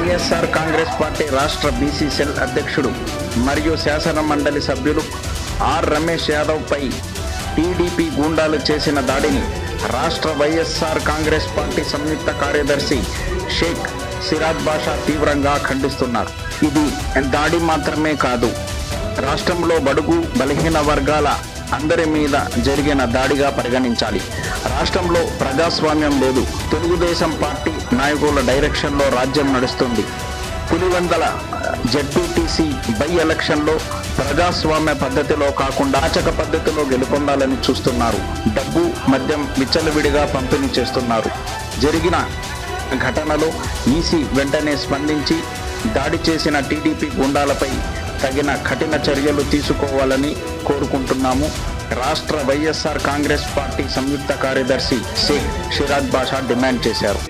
YSR Congress party రాష్ట్ర BC cell అధ్యక్షుడు మరియు శాసన మండలి సభ్యులు ఆర్ రమేష్ యాదవ్ పై టీడీపీ గూండాలు చేసిన దాడిని రాష్ట్ర వైఎస్ఆర్ కాంగ్రెస్ పార్టీ సంయుక్త కార్యదర్శి షేక్ సిరాజ్ బాషా తీవ్రంగా ఖండిస్తున్నారు. ఇది దాడి మాత్రమే కాదు, రాష్ట్రంలో బడుగు బలహీన వర్గాల అందరి మీద జరిగిన దాడిగా పరిగణించాలి. రాష్ట్రంలో ప్రజాస్వామ్యం లేదు. తెలుగుదేశం పార్టీ నాయకుల డైరెక్షన్లో రాజ్యం నడుస్తుంది. పులివెందల జెడ్పీటీసీ బై ఎలక్షన్లో ప్రజాస్వామ్య పద్ధతిలో కాకుండా అరాచక పద్ధతిలో గెలుపొందాలని చూస్తున్నారు. డబ్బు మద్యం విచ్చలవిడిగా పంపిణీ చేస్తున్నారు. జరిగిన ఘటనలో ఈసీ వెంటనే స్పందించి దాడి చేసిన టీడీపీ గుండాలపై తగిన కఠిన చర్యలు తీసుకోవాలని కోరుకుంటున్నాము. రాష్ట్ర వైఎస్ఆర్ కాంగ్రెస్ పార్టీ సంయుక్త కార్యదర్శి షేక్ సిరాజ్ బాషా డిమాండ్ చేశారు.